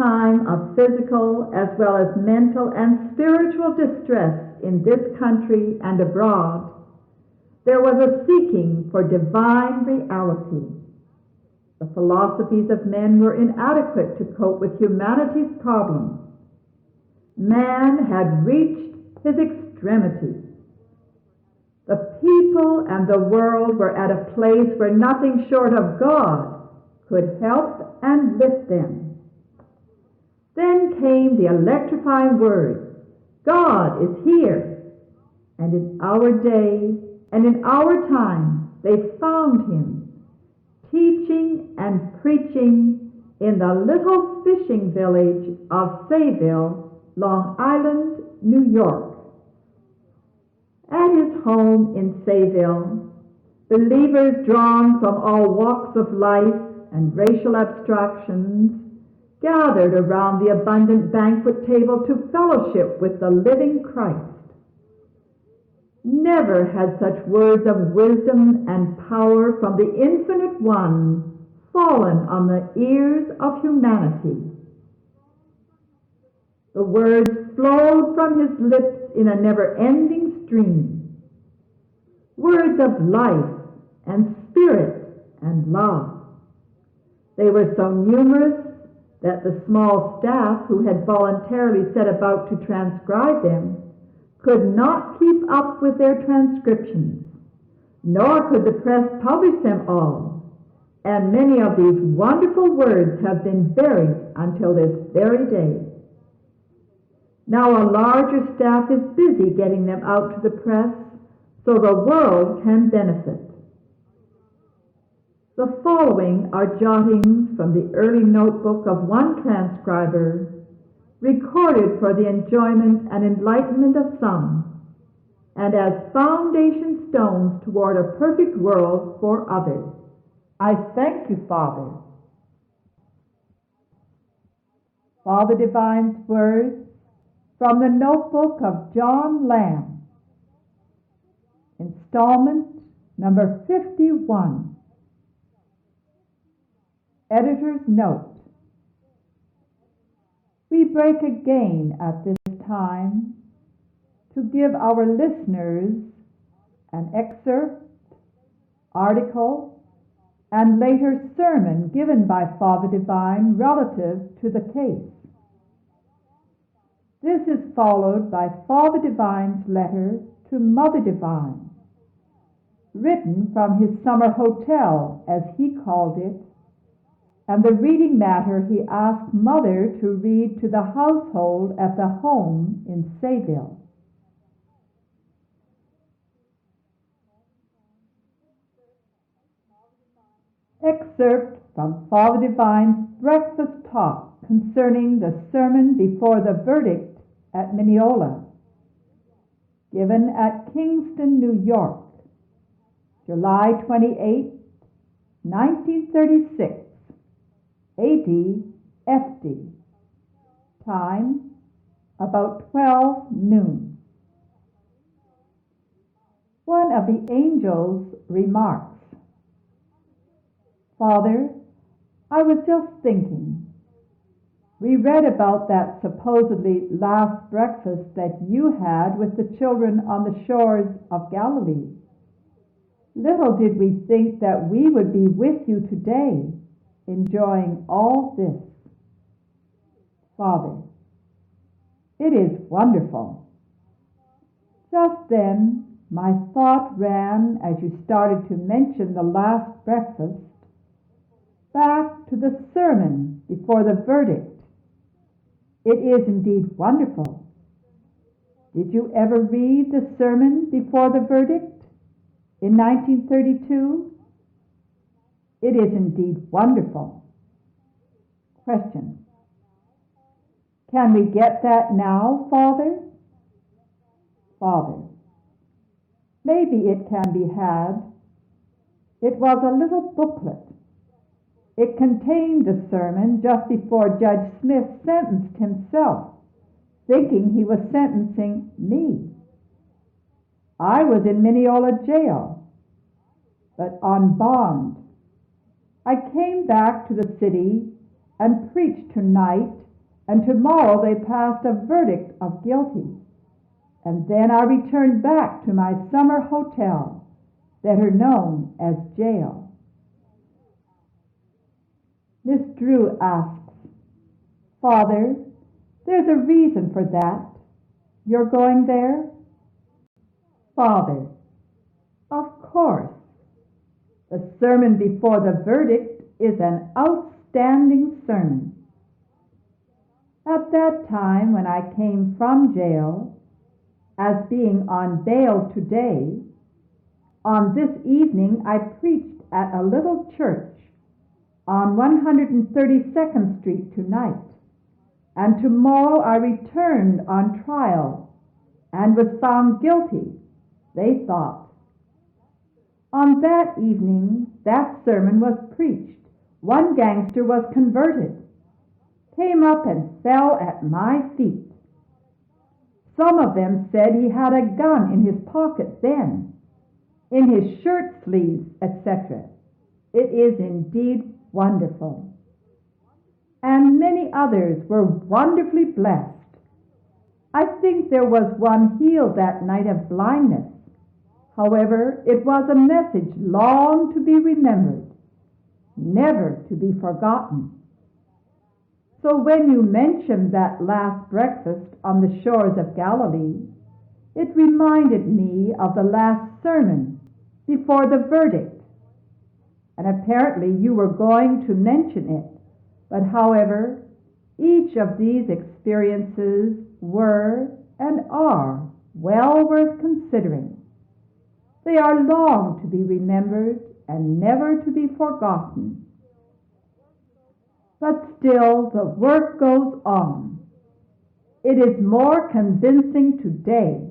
time of physical as well as mental and spiritual distress in this country and abroad, there was a seeking for divine reality. The philosophies of men were inadequate to cope with humanity's problems. Man had reached his extremity. The people and the world were at a place where nothing short of God could help and lift them. Then came the electrifying words, God is here. And in our day and in our time, they found him, teaching and preaching in the little fishing village of Sayville, Long Island, New York. At his home in Sayville, believers drawn from all walks of life and racial abstractions gathered around the abundant banquet table to fellowship with the living Christ. Never had such words of wisdom and power from the Infinite One fallen on the ears of humanity. The words flowed from his lips in a never-ending stream. Words of life and spirit and love. They were so numerous that the small staff who had voluntarily set about to transcribe them could not keep up with their transcriptions, nor could the press publish them all, and many of these wonderful words have been buried until this very day. Now a larger staff is busy getting them out to the press so the world can benefit. The following are jottings from the early notebook of one transcriber, recorded for the enjoyment and enlightenment of some, and as foundation stones toward a perfect world for others. I thank you, Father. Father Divine's words from the notebook of John Lamb, installment number 51. Editor's note. We break again at this time to give our listeners an excerpt, article, and later sermon given by Father Divine relative to the case. This is followed by Father Divine's letter to Mother Divine, written from his summer hotel, as he called it, and the reading matter he asked Mother to read to the household at the home in Sayville. Excerpt from Father Divine's breakfast talk concerning the sermon before the verdict at Mineola, given at Kingston, New York, July 28, 1936. AD FD. Time about 12 noon. One of the angels remarks, Father, I was just thinking. We read about that supposedly last breakfast that you had with the children on the shores of Galilee. Little did we think that we would be with you today, enjoying all this. Father, it is wonderful. Just then, my thought ran, as you started to mention the last breakfast, back to the sermon before the verdict. It is indeed wonderful. Did you ever read the sermon before the verdict in 1932? It is indeed wonderful. Question. Can we get that now, Father? Father. Maybe it can be had. It was a little booklet. It contained the sermon just before Judge Smith sentenced himself, thinking he was sentencing me. I was in Mineola jail, but on bond. I came back to the city and preached tonight and tomorrow they passed a verdict of guilty. And then I returned back to my summer hotel, better known as jail. Miss Drew asks, Father, there's a reason for that. You're going there? Father, of course. The sermon before the verdict is an outstanding sermon. At that time, when I came from jail, as being on bail today, on this evening I preached at a little church on 132nd Street tonight, and tomorrow I returned on trial and was found guilty, they thought. On that evening, that sermon was preached. One gangster was converted, came up and fell at my feet. Some of them said he had a gun in his pocket then, in his shirt sleeves, etc. It is indeed wonderful. And many others were wonderfully blessed. I think there was one healed that night of blindness. However, it was a message long to be remembered, never to be forgotten. So when you mentioned that last breakfast on the shores of Galilee, it reminded me of the last sermon before the verdict. And apparently you were going to mention it. But however, each of these experiences were and are well worth considering. They are long to be remembered and never to be forgotten. But still, the work goes on. It is more convincing today.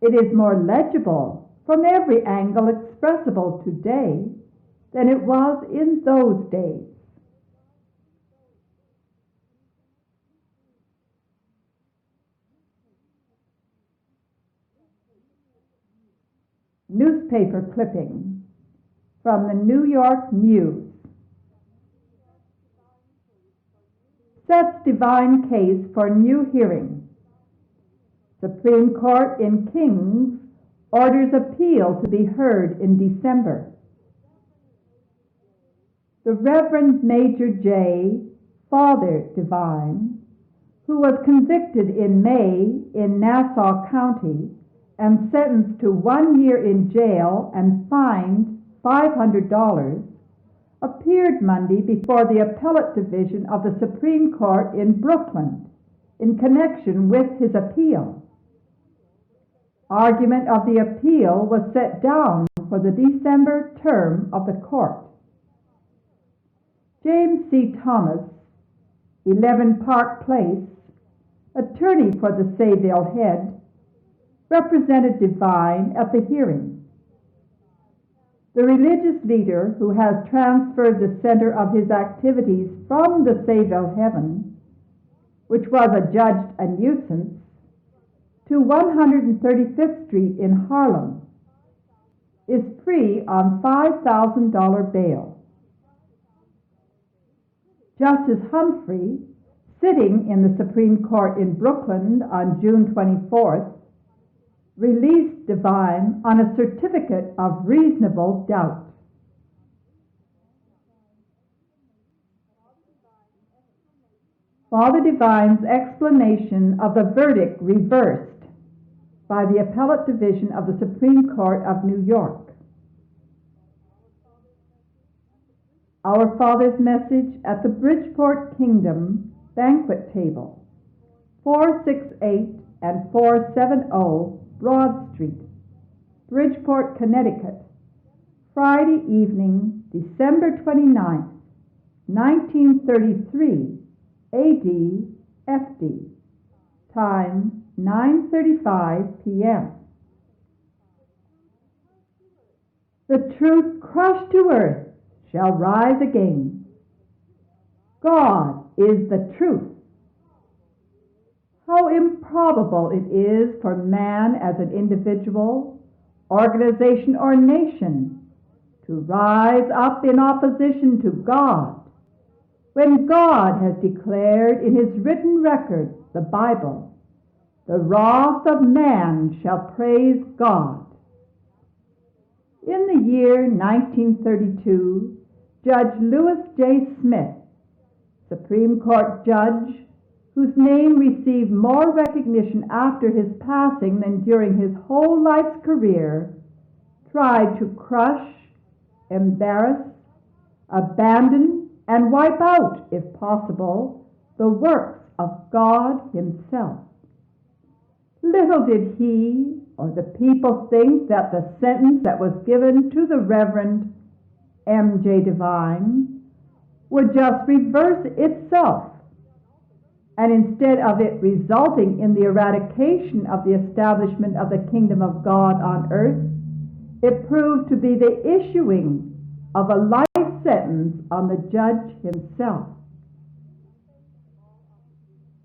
It is more legible from every angle expressible today than it was in those days. Newspaper clipping from the New York News. Sets divine case for new hearing. Supreme Court in Kings orders appeal to be heard in December. The Reverend Major J. Father Divine, who was convicted in May in Nassau County and sentenced to 1 year in jail and fined $500, appeared Monday before the Appellate Division of the Supreme Court in Brooklyn in connection with his appeal. Argument of the appeal was set down for the December term of the court. James C. Thomas, 11 Park Place, attorney for the Sayville Head, represented Divine at the hearing. The religious leader who has transferred the center of his activities from the Sayville Heaven, which was adjudged a nuisance, to 135th Street in Harlem, is free on $5,000 bail. Justice Humphrey, sitting in the Supreme Court in Brooklyn on June 24th, released Divine on a certificate of reasonable doubt. Father Divine's explanation of the verdict reversed by the Appellate Division of the Supreme Court of New York. Our Father's message at the Bridgeport Kingdom banquet table, 468 and 470 Broad Street, Bridgeport, Connecticut, Friday evening, December 29th, 1933, A.D. F.D. Time 9:35 p.m. The truth crushed to earth shall rise again. God is the truth. How improbable it is for man as an individual, organization, or nation to rise up in opposition to God, when God has declared in his written record, the Bible, the wrath of man shall praise God. In the year 1932, Judge Lewis J. Smith, Supreme Court judge, whose name received more recognition after his passing than during his whole life's career, tried to crush, embarrass, abandon, and wipe out, if possible, the works of God himself. Little did he or the people think that the sentence that was given to the Reverend M.J. Devine would just reverse itself, and instead of it resulting in the eradication of the establishment of the kingdom of God on earth, it proved to be the issuing of a life sentence on the judge himself.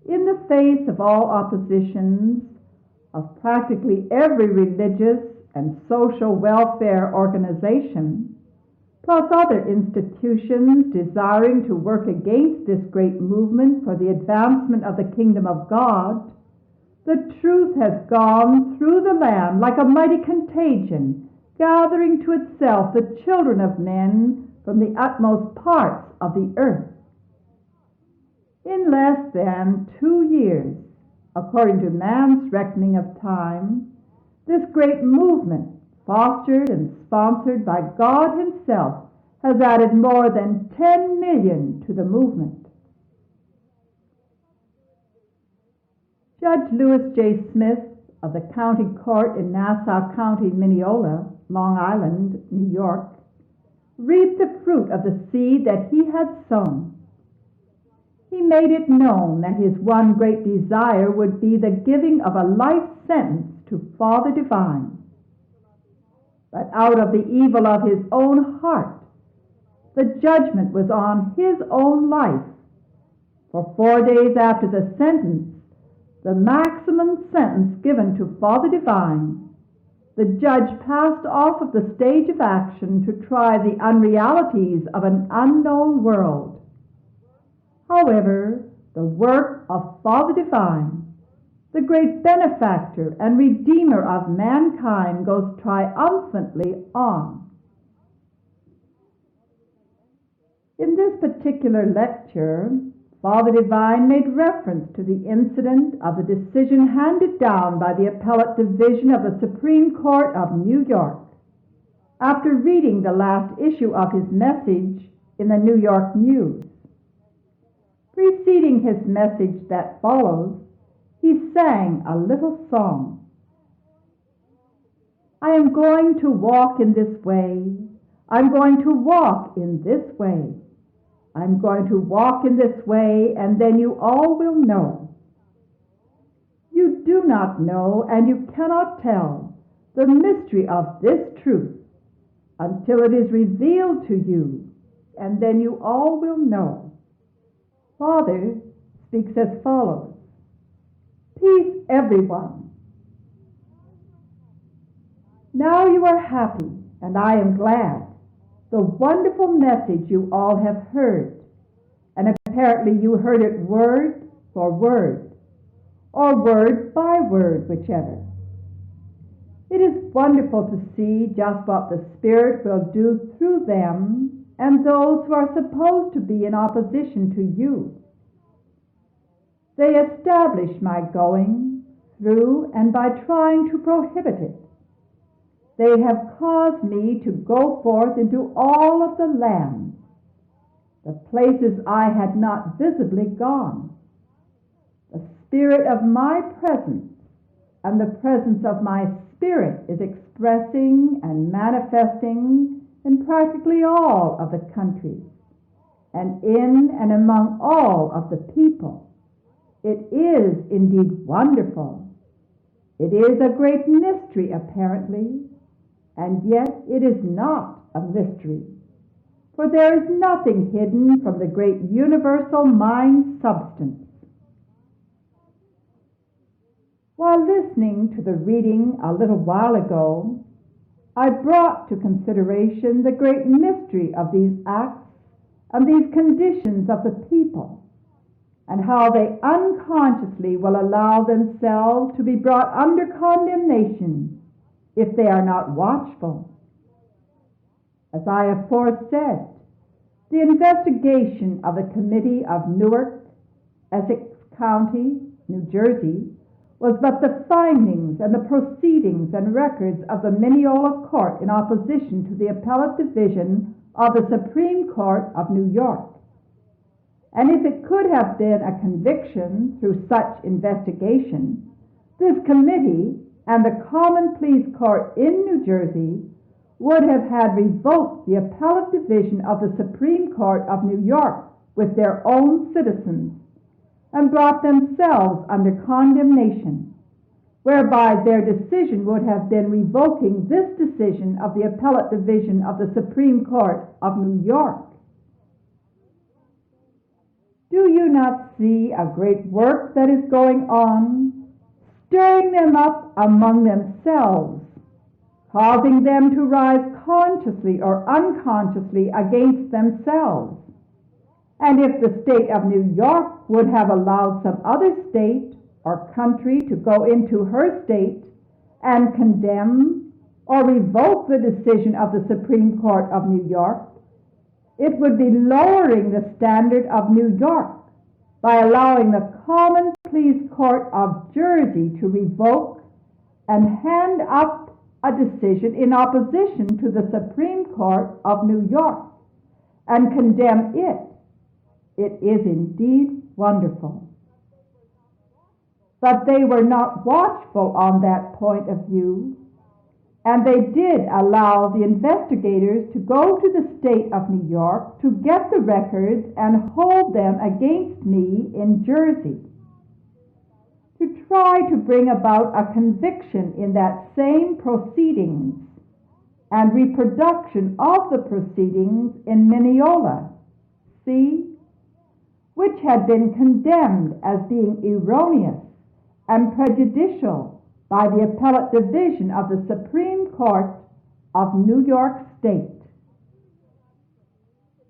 In the face of all oppositions of practically every religious and social welfare organization, plus other institutions desiring to work against this great movement for the advancement of the kingdom of God, the truth has gone through the land like a mighty contagion, gathering to itself the children of men from the utmost parts of the earth. In less than 2 years, according to man's reckoning of time, this great movement, fostered and sponsored by God himself, has added more than 10 million to the movement. Judge Lewis J. Smith of the County Court in Nassau County, Mineola, Long Island, New York, reaped the fruit of the seed that he had sown. He made it known that his one great desire would be the giving of a life sentence to Father Devine. But out of the evil of his own heart, the judgment was on his own life. For 4 days after the sentence, the maximum sentence given to Father Devine, the judge passed off of the stage of action to try the unrealities of an unknown world. However, the work of Father Devine, the great benefactor and redeemer of mankind, goes triumphantly on. In this particular lecture, Father Devine made reference to the incident of the decision handed down by the Appellate Division of the Supreme Court of New York after reading the last issue of his message in the New York News. Preceding his message that follows, he sang a little song. I am going to walk in this way. I'm going to walk in this way. I'm going to walk in this way, and then you all will know. You do not know, and you cannot tell the mystery of this truth until it is revealed to you, and then you all will know. Father speaks as follows. Peace, everyone. Now you are happy, and I am glad. The wonderful message you all have heard, and apparently you heard it word for word, or word by word, whichever. It is wonderful to see just what the Spirit will do through them and those who are supposed to be in opposition to you. They establish my going through and by trying to prohibit it. They have caused me to go forth into all of the land, the places I had not visibly gone. The spirit of my presence and the presence of my Spirit is expressing and manifesting in practically all of the countries and in and among all of the people. It is indeed wonderful. It is a great mystery, apparently, and yet it is not a mystery, for there is nothing hidden from the great universal mind substance. While listening to the reading a little while ago, I brought to consideration the great mystery of these acts and these conditions of the people, and how they unconsciously will allow themselves to be brought under condemnation if they are not watchful. As I have foresaid, the investigation of the Committee of Newark, Essex County, New Jersey, was but the findings and the proceedings and records of the Mineola Court in opposition to the Appellate Division of the Supreme Court of New York. And if it could have been a conviction through such investigation, this committee and the Common Pleas Court in New Jersey would have had revoked the Appellate Division of the Supreme Court of New York with their own citizens and brought themselves under condemnation, whereby their decision would have been revoking this decision of the Appellate Division of the Supreme Court of New York. Do you not see a great work that is going on, stirring them up among themselves, causing them to rise consciously or unconsciously against themselves? And if the state of New York would have allowed some other state or country to go into her state and condemn or revoke the decision of the Supreme Court of New York, it would be lowering the standard of New York by allowing the Common Pleas Court of Jersey to revoke and hand up a decision in opposition to the Supreme Court of New York and condemn it. It is indeed wonderful. But they were not watchful on that point of view, and they did allow the investigators to go to the state of New York to get the records and hold them against me in Jersey, to try to bring about a conviction in that same proceedings and reproduction of the proceedings in Mineola, see, which had been condemned as being erroneous and prejudicial by the Appellate Division of the Supreme Court of New York State.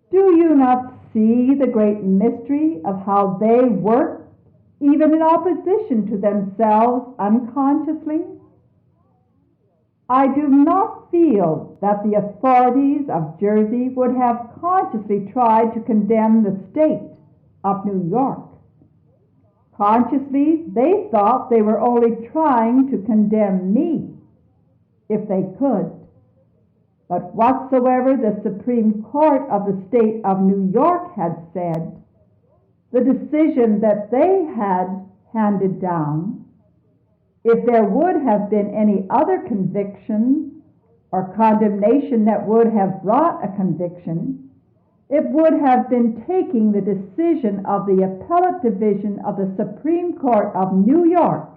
Do you not see the great mystery of how they work, even in opposition to themselves unconsciously? I do not feel that the authorities of Jersey would have consciously tried to condemn the state of New York. Consciously, they thought they were only trying to condemn me, if they could. But whatsoever the Supreme Court of the state of New York had said, the decision that they had handed down, if there would have been any other conviction or condemnation that would have brought a conviction, it would have been taking the decision of the Appellate Division of the Supreme Court of New York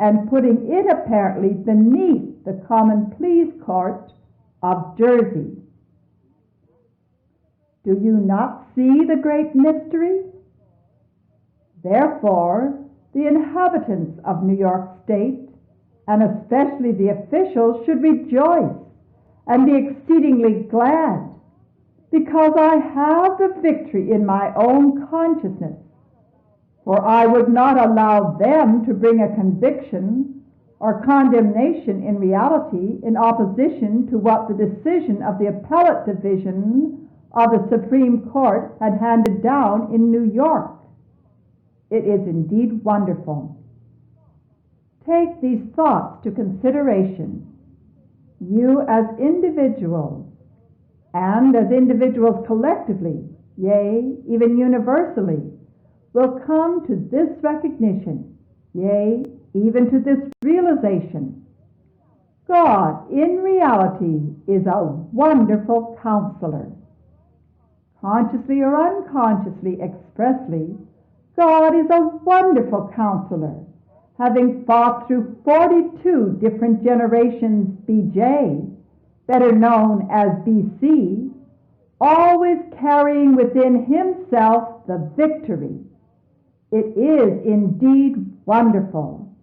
and putting it apparently beneath the Common Pleas Court of Jersey. Do you not see the great mystery? Therefore, the inhabitants of New York State, and especially the officials, should rejoice and be exceedingly glad, because I have the victory in my own consciousness. For I would not allow them to bring a conviction or condemnation in reality in opposition to what the decision of the Appellate Division of the Supreme Court had handed down in New York. It is indeed wonderful. Take these thoughts to consideration. You as individuals, and as individuals collectively, yea, even universally, will come to this recognition, yea, even to this realization. God, in reality, is a wonderful counselor. Consciously or unconsciously, expressly, God is a wonderful counselor, having fought through 42 different generations BJ, better known as BC, always carrying within himself the victory. It is indeed wonderful.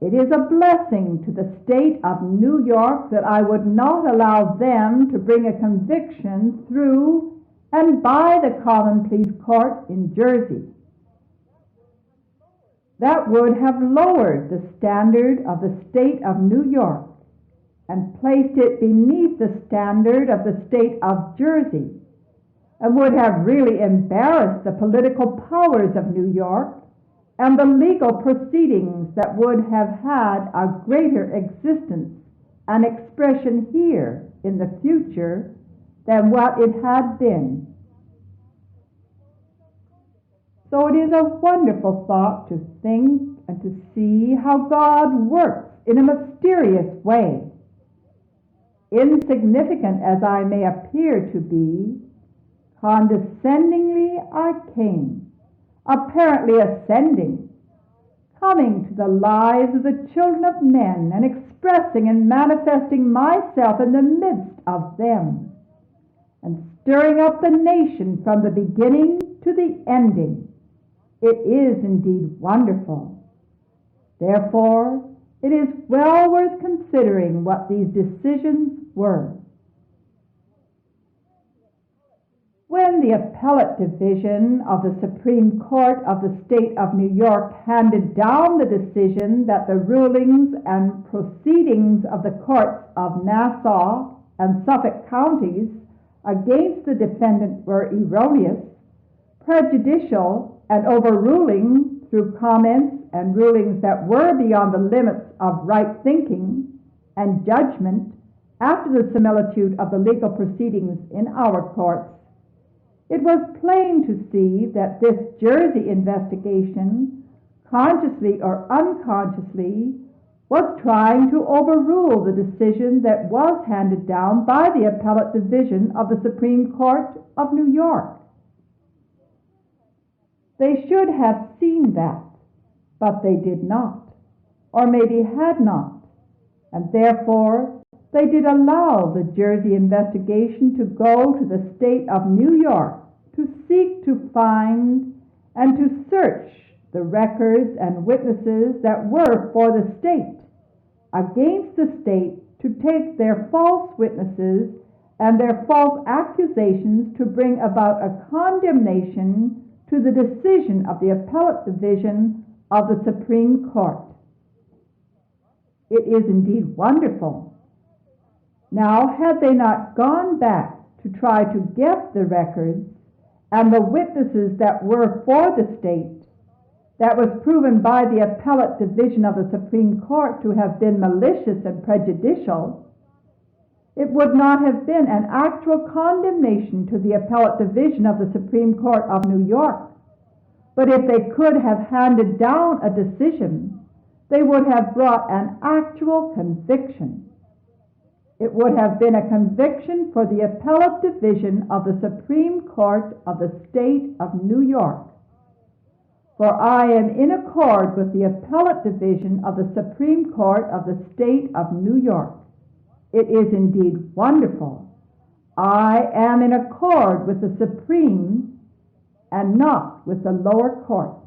It is a blessing to the state of New York that I would not allow them to bring a conviction through and by the Common Pleas Court in Jersey. That would have lowered the standard of the state of New York and placed it beneath the standard of the state of Jersey, and would have really embarrassed the political powers of New York and the legal proceedings that would have had a greater existence and expression here in the future than what it had been. So it is a wonderful thought to think and to see how God works in a mysterious way. Insignificant as I may appear to be, condescendingly I came, apparently ascending, coming to the lives of the children of men and expressing and manifesting myself in the midst of them, and stirring up the nation from the beginning to the ending. It is indeed wonderful. Therefore, it is well worth considering what these decisions were. When the Appellate Division of the Supreme Court of the State of New York handed down the decision that the rulings and proceedings of the courts of Nassau and Suffolk counties against the defendant were erroneous, prejudicial, and overruling through comments and rulings that were beyond the limits of right thinking and judgment after the similitude of the legal proceedings in our courts, it was plain to see that this Jersey investigation, consciously or unconsciously, was trying to overrule the decision that was handed down by the Appellate Division of the Supreme Court of New York. They should have seen that, but they did not, or maybe had not, and therefore they did allow the Jersey investigation to go to the state of New York to seek to find and to search the records and witnesses that were for the state, against the state to take their false witnesses and their false accusations to bring about a condemnation to the decision of the Appellate Division of the Supreme Court. It is indeed wonderful. Now, had they not gone back to try to get the records and the witnesses that were for the state, that was proven by the Appellate Division of the Supreme Court to have been malicious and prejudicial, it would not have been an actual condemnation to the Appellate Division of the Supreme Court of New York. But if they could have handed down a decision, they would have brought an actual conviction. It would have been a conviction for the Appellate Division of the Supreme Court of the State of New York. For I am in accord with the Appellate Division of the Supreme Court of the State of New York. It is indeed wonderful. I am in accord with the Supreme and not with the lower courts.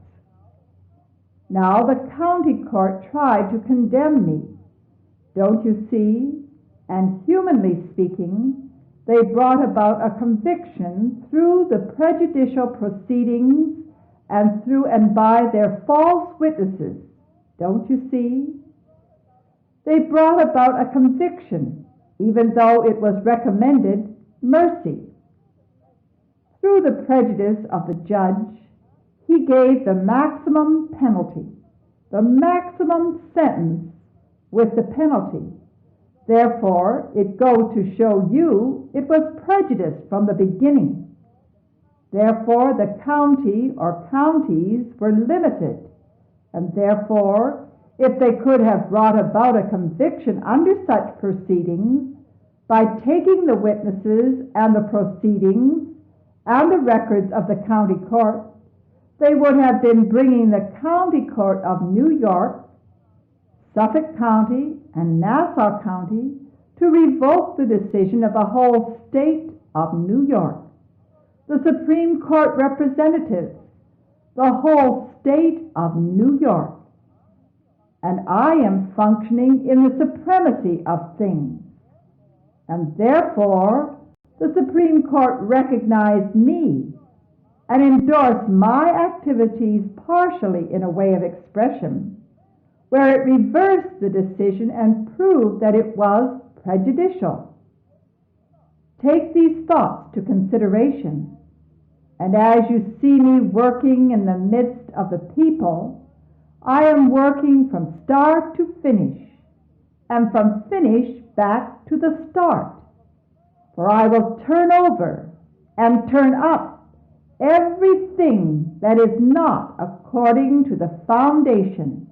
Now the county court tried to condemn me. Don't you see? And humanly speaking, they brought about a conviction through the prejudicial proceedings and through and by their false witnesses. Don't you see? They brought about a conviction, even though it was recommended mercy. Through the prejudice of the judge, he gave the maximum penalty, the maximum sentence with the penalty. Therefore, it goes to show you it was prejudice from the beginning. Therefore, the county or counties were limited, and therefore, if they could have brought about a conviction under such proceedings by taking the witnesses and the proceedings and the records of the county court, they would have been bringing the county court of New York, Suffolk County, and Nassau County to revoke the decision of the whole state of New York, the Supreme Court representatives, the whole state of New York. And I am functioning in the supremacy of things. And therefore, the Supreme Court recognized me and endorsed my activities partially in a way of expression, where it reversed the decision and proved that it was prejudicial. Take these thoughts to consideration, and as you see me working in the midst of the people, I am working from start to finish, and from finish back to the start. For I will turn over and turn up everything that is not according to the foundation,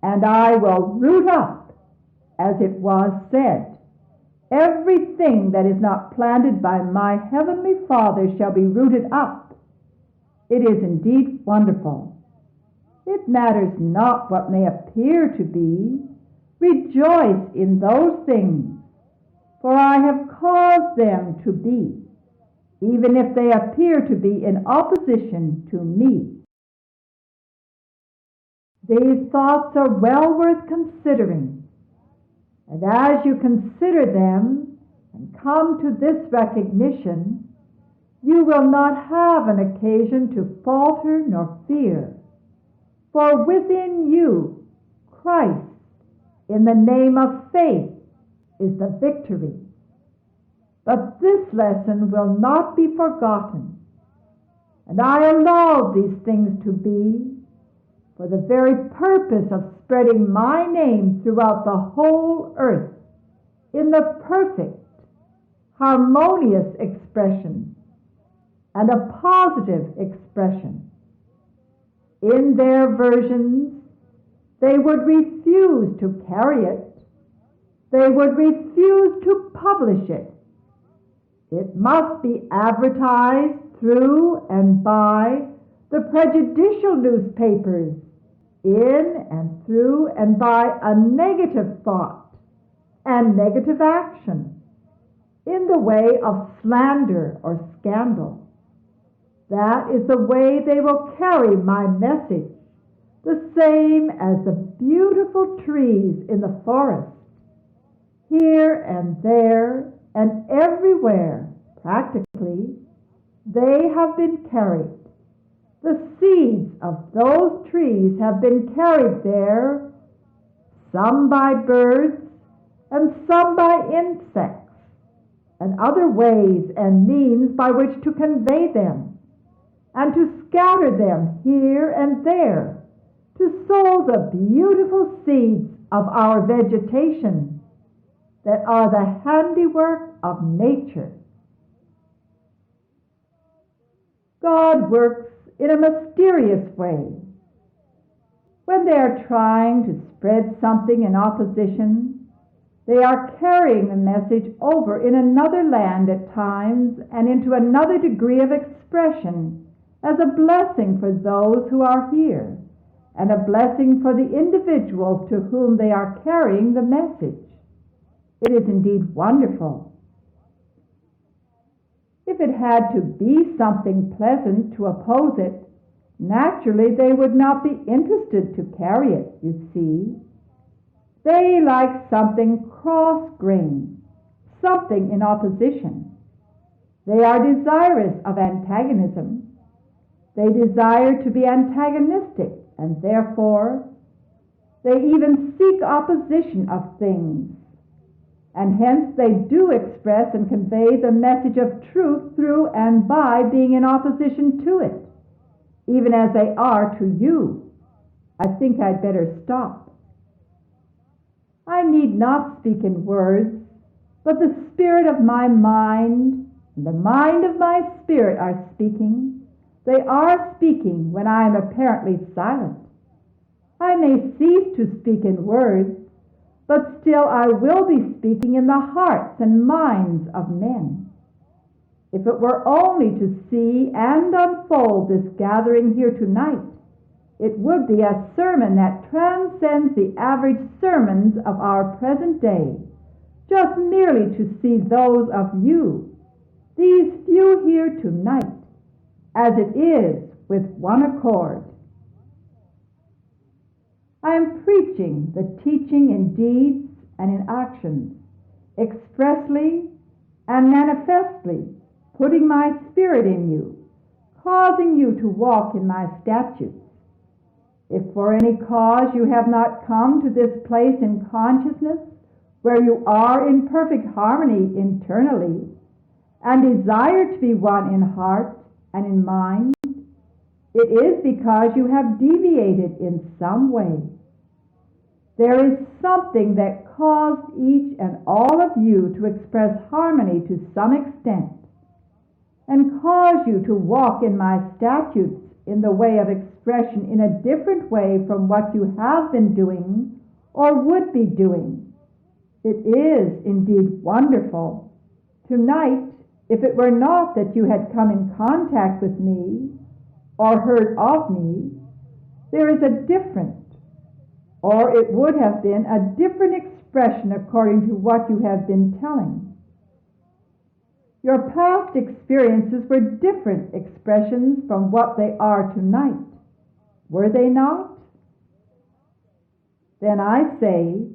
and I will root up, as it was said, everything that is not planted by my heavenly Father shall be rooted up. It is indeed wonderful. It matters not what may appear to be. Rejoice in those things, for I have caused them to be, even if they appear to be in opposition to me. These thoughts are well worth considering, and as you consider them and come to this recognition, you will not have an occasion to falter nor fear, for within you, Christ, in the name of faith, is the victory. But this lesson will not be forgotten, and I allow these things to be for the very purpose of spreading my name throughout the whole earth in the perfect, harmonious expression and a positive expression. In their versions, they would refuse to carry it. They would refuse to publish it. It must be advertised through and by the prejudicial newspapers, in and through and by a negative thought and negative action, in the way of slander or scandal. That is the way they will carry my message, the same as the beautiful trees in the forest. Here and there and everywhere, practically, they have been carried. The seeds of those trees have been carried there, some by birds and some by insects, and other ways and means by which to convey them, and to scatter them here and there, to sow the beautiful seeds of our vegetation that are the handiwork of nature. God works in a mysterious way. When they are trying to spread something in opposition, they are carrying the message over in another land at times and into another degree of expression as a blessing for those who are here and a blessing for the individuals to whom they are carrying the message. It is indeed wonderful. If it had to be something pleasant to oppose it, naturally they would not be interested to carry it, you see. They like something cross-grained, something in opposition. They are desirous of antagonism. They desire to be antagonistic, and therefore they even seek opposition of things. And hence they do express and convey the message of truth through and by being in opposition to it, even as they are to you. I think I'd better stop. I need not speak in words, but the spirit of my mind and the mind of my spirit are speaking. They are speaking when I am apparently silent. I may cease to speak in words, but still I will be speaking in the hearts and minds of men. If it were only to see and unfold this gathering here tonight, it would be a sermon that transcends the average sermons of our present day, just merely to see those of you, these few here tonight, as it is with one accord. I am preaching the teaching in deeds and in actions, expressly and manifestly putting my spirit in you, causing you to walk in my statutes. If for any cause you have not come to this place in consciousness, where you are in perfect harmony internally, and desire to be one in heart and in mind, it is because you have deviated in some way. There is something that caused each and all of you to express harmony to some extent, and cause you to walk in my statutes in the way of expression in a different way from what you have been doing or would be doing. It is indeed wonderful. Tonight, if it were not that you had come in contact with me or heard of me, there is a different, or it would have been a different expression according to what you have been telling. Your past experiences were different expressions from what they are tonight. Were they not? Then I say,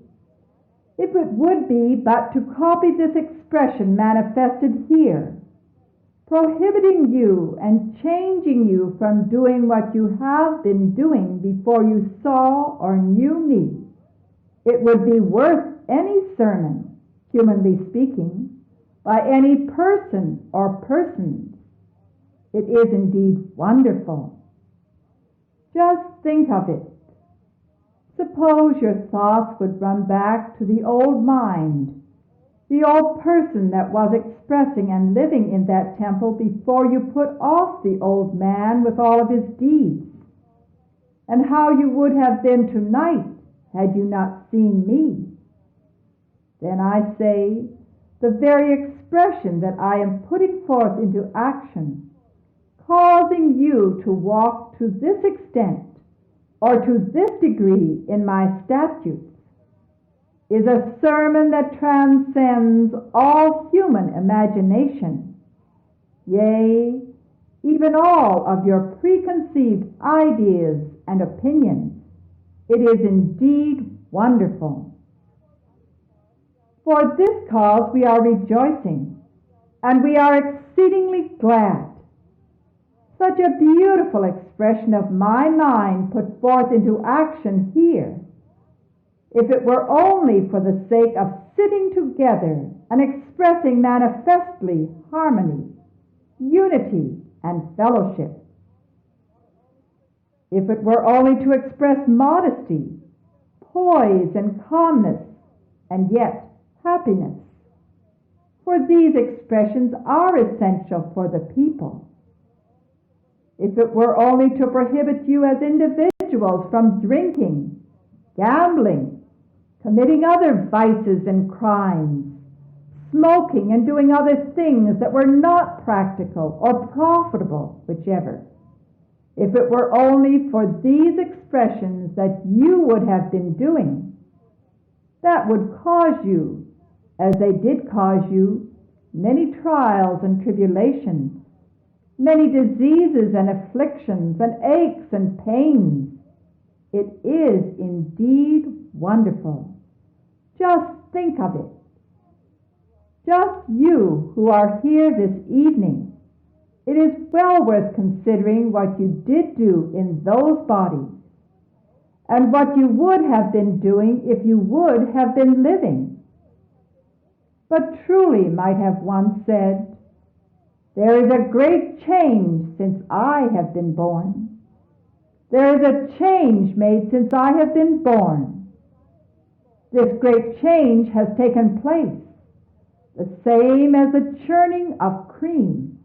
if it would be but to copy this expression manifested here, prohibiting you and changing you from doing what you have been doing before you saw or knew me, it would be worth any sermon, humanly speaking, by any person or persons. It is indeed wonderful. Just think of it. Suppose your thoughts would run back to the old mind, the old person that was expressing and living in that temple before you put off the old man with all of his deeds, and how you would have been tonight had you not seen me. Then I say, the very expression that I am putting forth into action, causing you to walk to this extent or to this degree in my statutes, is a sermon that transcends all human imagination, yea, even all of your preconceived ideas and opinions. It is indeed wonderful. For this cause we are rejoicing, and we are exceedingly glad. Such a beautiful expression of my mind put forth into action here. If it were only for the sake of sitting together and expressing manifestly harmony, unity, and fellowship. If it were only to express modesty, poise, and calmness, and yet happiness. For these expressions are essential for the people. If it were only to prohibit you as individuals from drinking, gambling, committing other vices and crimes, smoking and doing other things that were not practical or profitable, whichever. If it were only for these expressions that you would have been doing, that would cause you, as they did cause you, many trials and tribulations, many diseases and afflictions and aches and pains. It is indeed wonderful. Just think of it. Just you who are here this evening, it is well worth considering what you did do in those bodies, and what you would have been doing if you would have been living. But truly might have one said, there is a great change since I have been born. There is a change made since I have been born. This great change has taken place, the same as the churning of cream.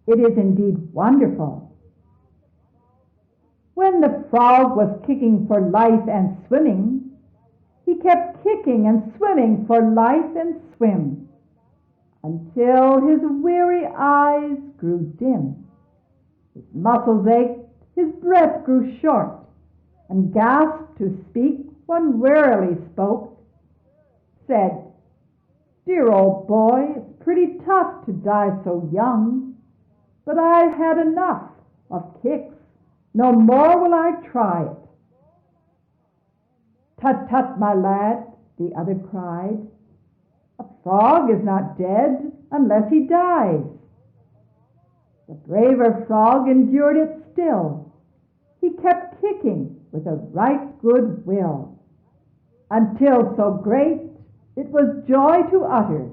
It is indeed wonderful. When the frog was kicking for life and swimming, he kept kicking and swimming for life and swim, until his weary eyes grew dim. His muscles ached, his breath grew short, and gasped to speak when wearily spoke, said, "Dear old boy, it's pretty tough to die so young, but I've had enough of kicks. No more will I try it." "Tut, tut, my lad," the other cried. "A frog is not dead unless he dies. The braver frog endured it still. He kept kicking with a right good will, until so great it was joy to utter,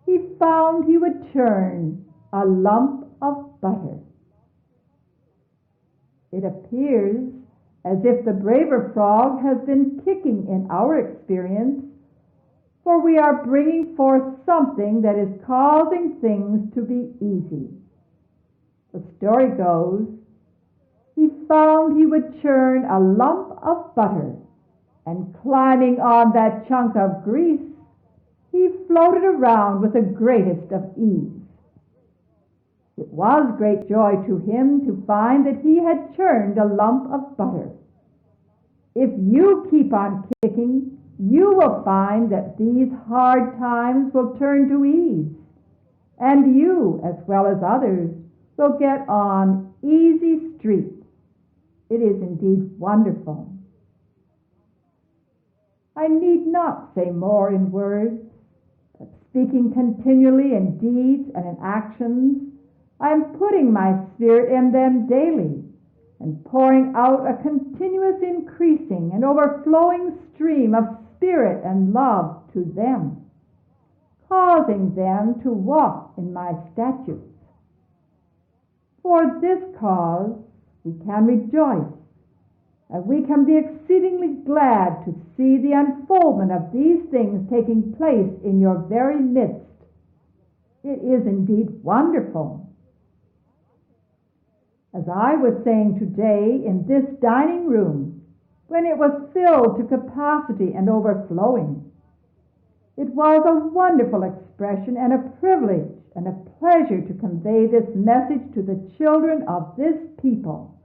he found he would churn a lump of butter. It appears as if the braver frog has been kicking in our experience, for we are bringing forth something that is causing things to be easy. The story goes, he found he would churn a lump of butter, and climbing on that chunk of grease, he floated around with the greatest of ease. It was great joy to him to find that he had churned a lump of butter. If you keep on kicking, you will find that these hard times will turn to ease, and you, as well as others, will get on easy street. It is indeed wonderful. I need not say more in words, but speaking continually in deeds and in actions, I am putting my spirit in them daily and pouring out a continuous increasing and overflowing stream of spirit and love to them, causing them to walk in my statutes. For this cause we can rejoice, and we can be exceedingly glad to see the unfoldment of these things taking place in your very midst. It is indeed wonderful. As I was saying today in this dining room, when it was filled to capacity and overflowing, it was a wonderful expression and a privilege and a pleasure to convey this message to the children of this people.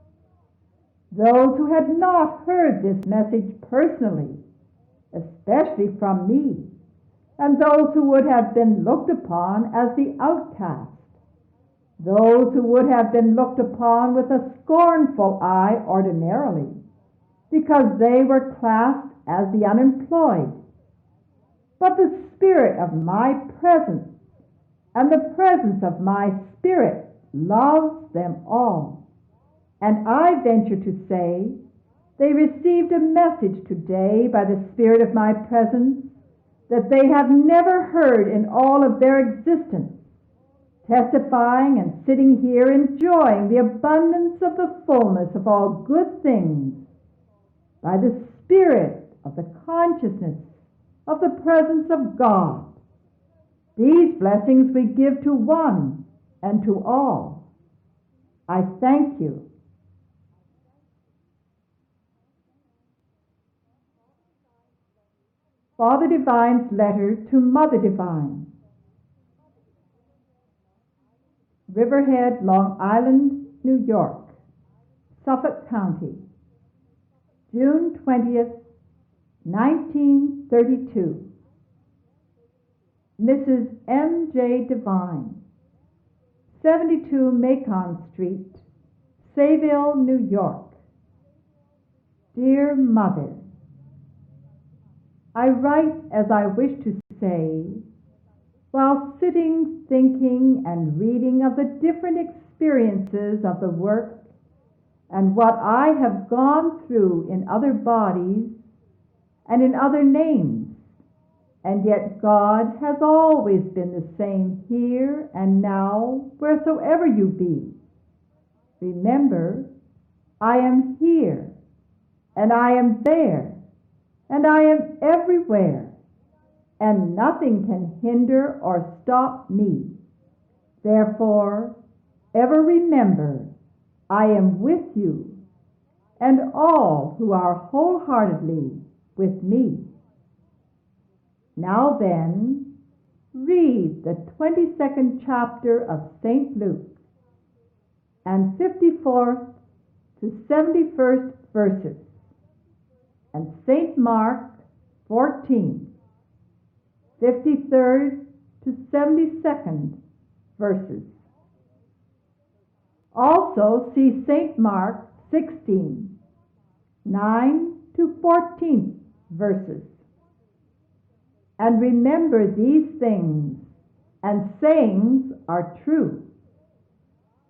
Those who had not heard this message personally, especially from me, and those who would have been looked upon as the outcast, those who would have been looked upon with a scornful eye ordinarily, because they were classed as the unemployed. But the spirit of my presence and the presence of my spirit loves them all. And I venture to say they received a message today by the spirit of my presence that they have never heard in all of their existence, testifying and sitting here enjoying the abundance of the fullness of all good things by the spirit of the consciousness of the presence of God. These blessings we give to one and to all. I thank you. Father Divine's letter to Mother Divine. Riverhead, Long Island, New York, Suffolk County, June 20th, 1932. Mrs. M.J. Divine, 72 Macon Street, Sayville, New York. Dear Mother, I write as I wish to say, while sitting, thinking, and reading of the different experiences of the work and what I have gone through in other bodies and in other names, and yet God has always been the same here and now, wheresoever you be. Remember, I am here, and I am there, and I am everywhere, and nothing can hinder or stop me. Therefore, ever remember, I am with you, and all who are wholeheartedly with me. Now then, read the 22nd chapter of St. Luke, and 54th to 71st verses, and St. Mark 14, 53rd to 72nd verses. Also see St. Mark 16, 9 to 14th verses. and remember these things, and sayings are true.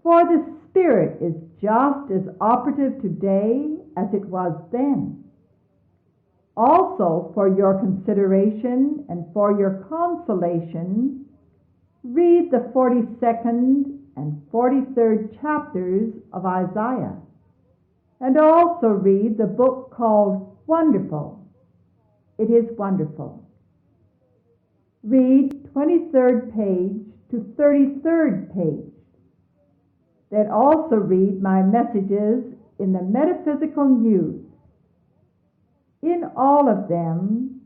For the Spirit is just as operative today as it was then. Also, for your consideration and for your consolation, read the 42nd and 43rd chapters of Isaiah, and also read the book called Wonderful. It is wonderful. Read 23rd page to 33rd page. Then also read my messages in the Metaphysical News. In all of them,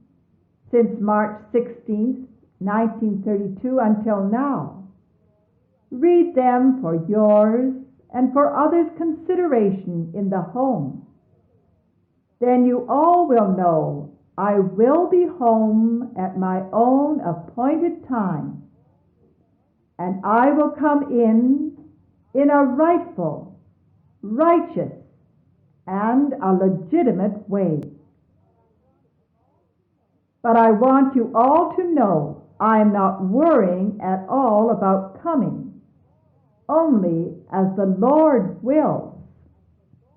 since March 16th, 1932 until now, read them for yours and for others' consideration in the home. Then you all will know I will be home at my own appointed time, and I will come in a rightful, righteous, and a legitimate way. But I want you all to know I'm not worrying at all about coming, only as the Lord wills.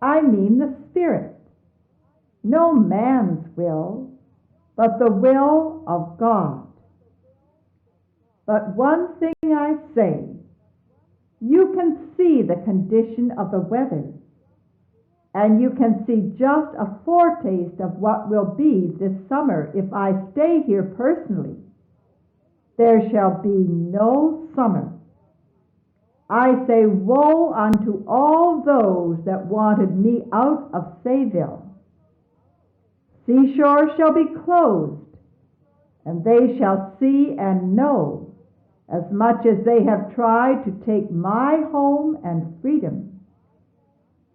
I mean the Spirit. No man's will, but the will of God. But one thing I say, you can see the condition of the weather, and you can see just a foretaste of what will be this summer if I stay here personally. There shall be no summer. I say, woe unto all those that wanted me out of Sayville. Seashore shall be closed, and they shall see and know, as much as they have tried to take my home and freedom.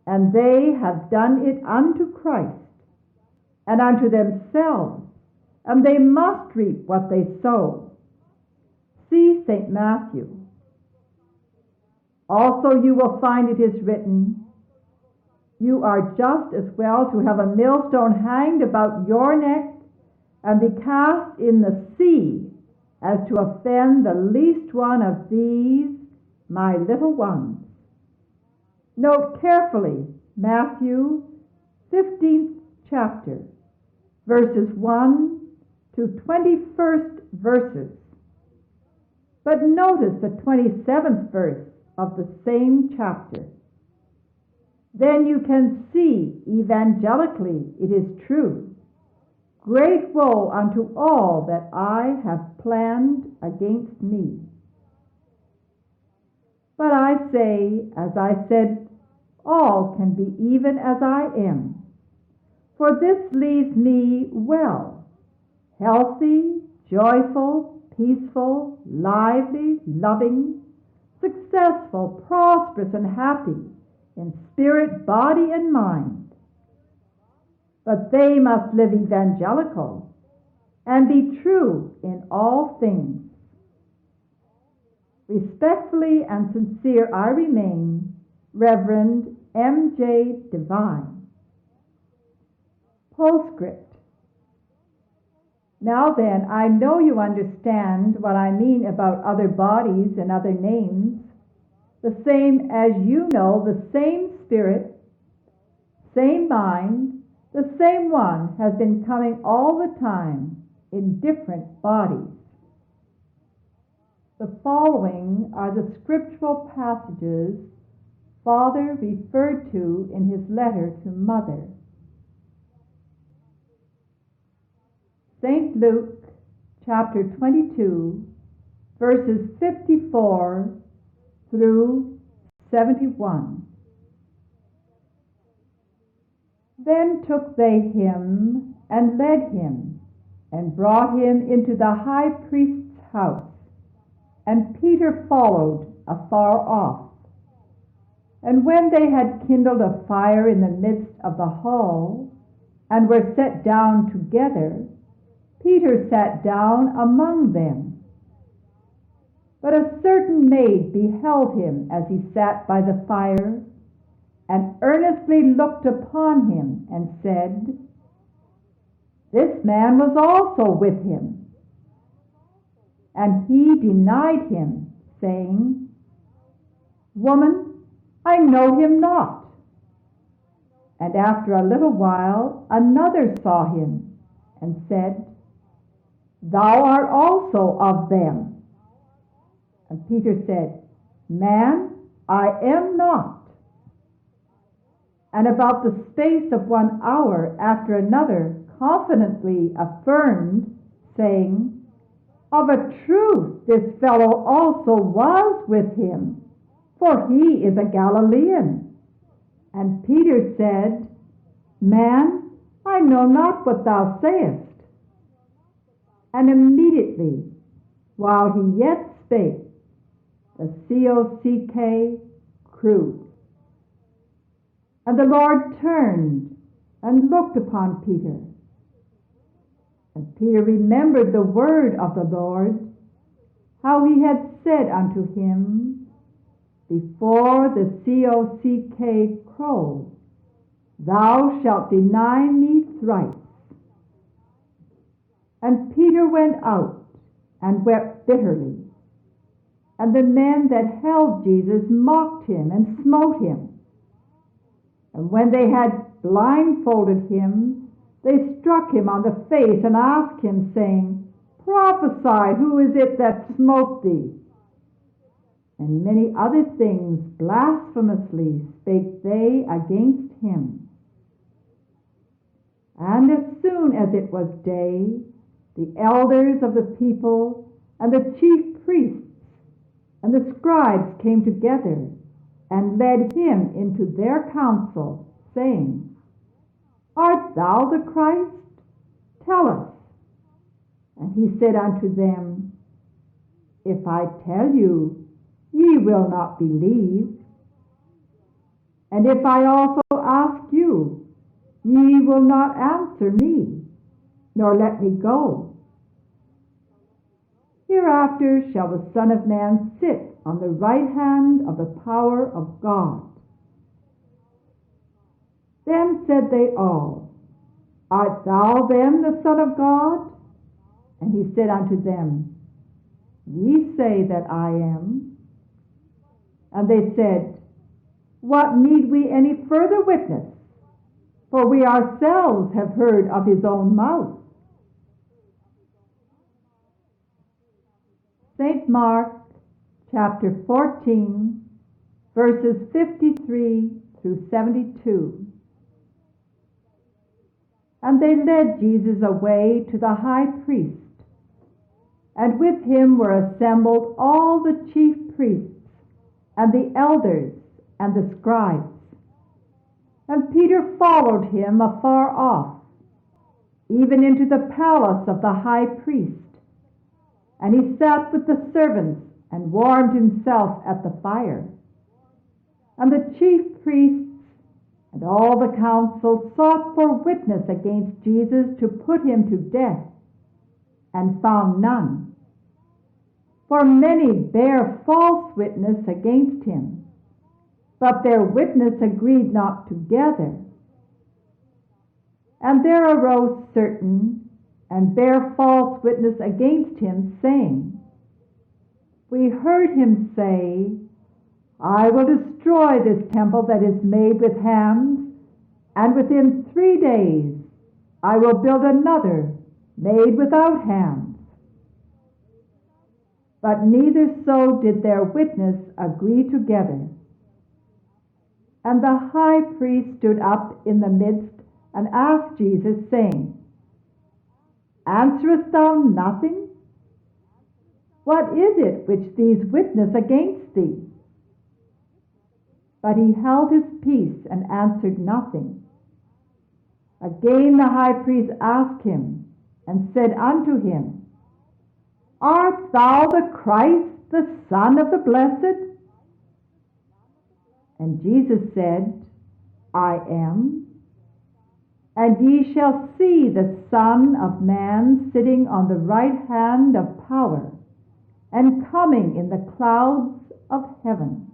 And they have done it unto Christ, and unto themselves, and they must reap what they sow. See St. Matthew. Also you will find it is written, you are just as well to have a millstone hanged about your neck and be cast in the sea as to offend the least one of these, my little ones. Note carefully Matthew 15th chapter, verses 1 to 21st verses. But notice the 27th verse of the same chapter. Then you can see evangelically it is true. Great woe unto all that I have planned against me. But I say, as I said, all can be even as I am. For this leaves me well, healthy, joyful, peaceful, lively, loving, successful, prosperous, and happy in spirit, body, and mind. But they must live evangelical and be true in all things. Respectfully and sincere I remain, Reverend M.J. Devine. Postscript. Now then, I know you understand what I mean about other bodies and other names, the same as you know the same Spirit, same mind, the same one has been coming all the time in different bodies. The following are the scriptural passages Father referred to in his letter to Mother. St. Luke chapter 22, verses 54 through 71. Then took they him and led him and brought him into the high priest's house, and Peter followed afar off. And when they had kindled a fire in the midst of the hall, and were set down together, Peter sat down among them. But a certain maid beheld him as he sat by the fire, and earnestly looked upon him, and said, This man was also with him. And he denied him, saying, Woman, I know him not. And after a little while another saw him, and said, Thou art also of them. And Peter said, Man, I am not. And about the space of 1 hour after another confidently affirmed, saying, Of a truth this fellow also was with him, for he is a Galilean. And Peter said, Man, I know not what thou sayest. And immediately, while he yet spake, the COCK crew. And the Lord turned and looked upon Peter. And Peter remembered the word of the Lord, how he had said unto him, Before the COCK crow, thou shalt deny me thrice. And Peter went out and wept bitterly. And the men that held Jesus mocked him and smote him. And when they had blindfolded him, they struck him on the face and asked him, saying, Prophesy, who is it that smote thee? And many other things blasphemously spake they against him. And as soon as it was day, the elders of the people and the chief priests and the scribes came together and led him into their council, saying, Art thou the Christ? Tell us. And he said unto them, If I tell you, ye will not believe. And if I also ask you, ye will not answer me, nor let me go. Hereafter shall the Son of Man sit on the right hand of the power of God. Then said they all, Art thou then the Son of God? And he said unto them, Ye say that I am. And they said, What need we any further witness? For we ourselves have heard of his own mouth. St. Mark, chapter 14, verses 53 through 72. And they led Jesus away to the high priest, and with him were assembled all the chief priests, and the elders, and the scribes. And Peter followed him afar off, even into the palace of the high priest. And he sat with the servants and warmed himself at the fire. And the chief priests and all the council sought for witness against Jesus to put him to death, and found none. For many bare false witness against him, but their witness agreed not together. And there arose certain and bare false witness against him, saying, We heard him say, I will destroy this temple that is made with hands, and within 3 days I will build another made without hands. But neither so did their witness agree together. And the high priest stood up in the midst and asked Jesus, saying, Answerest thou nothing? What is it which these witness against thee? But he held his peace and answered nothing. Again the high priest asked him, and said unto him, Art thou the Christ, the Son of the Blessed? And Jesus said, I am. And ye shall see the Son of Man sitting on the right hand of power, and coming in the clouds of heaven.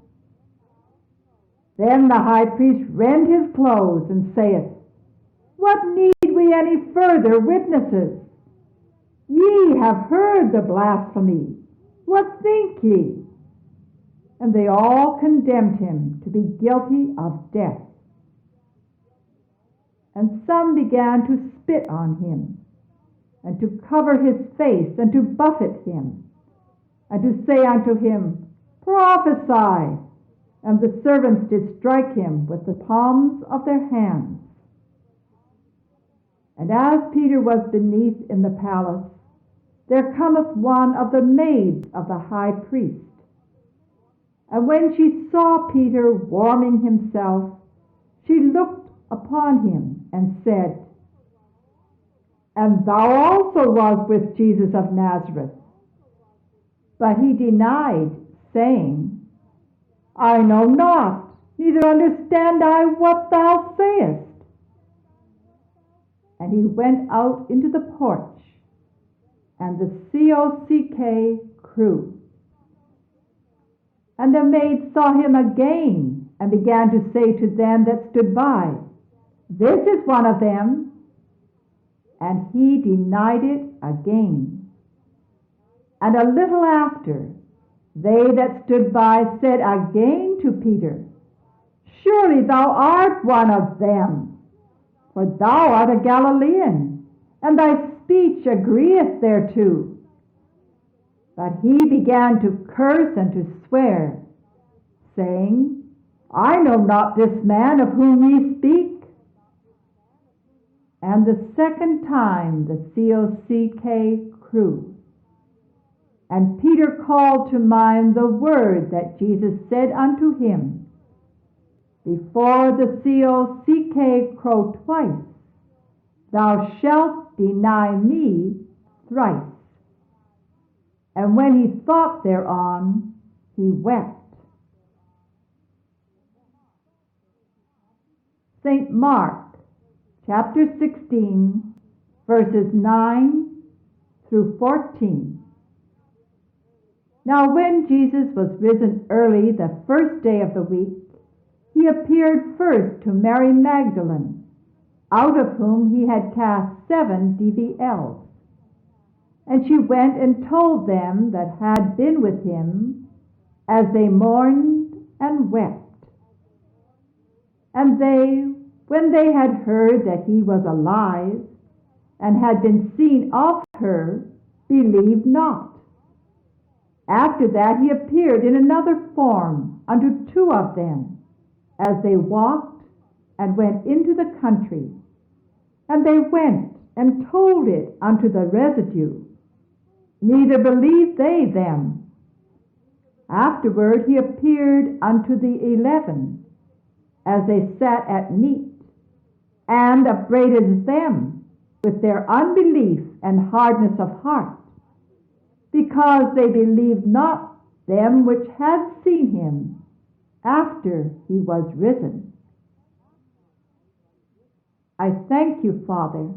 Then the high priest rent his clothes, and saith, What need we any further witnesses? Ye have heard the blasphemy. What think ye? And they all condemned him to be guilty of death. And some began to spit on him, and to cover his face, and to buffet him, and to say unto him, Prophesy. And the servants did strike him with the palms of their hands. And as Peter was beneath in the palace, there cometh one of the maids of the high priest. And when she saw Peter warming himself, she looked upon him and said, And thou also was with Jesus of Nazareth. But he denied, saying, I know not, neither understand I what thou sayest. And he went out into the porch, and the COCK crew. And the maid saw him again, and began to say to them that stood by, This is one of them. And he denied it again. And a little after, they that stood by said again to Peter, Surely thou art one of them, for thou art a Galilean, and thy speech agreeth thereto. But he began to curse and to swear, saying, I know not this man of whom ye speak. And the second time the COCK crew. And Peter called to mind the word that Jesus said unto him, Before the COCK crow twice, thou shalt deny me thrice. And when he thought thereon, he wept. St. Mark, chapter 16, verses 9 through 14. Now when Jesus was risen early the first day of the week, he appeared first to Mary Magdalene, out of whom he had cast 7 devils. And she went and told them that had been with him, as they mourned and wept. And they, when they had heard that he was alive, and had been seen of her, believed not. After that he appeared in another form unto 2 of them, as they walked and went into the country. And they went and told it unto the residue. Neither believed they them. Afterward he appeared unto the 11, as they sat at meat, and upbraided them with their unbelief and hardness of heart, because they believed not them which had seen him after he was risen. I thank you, Father,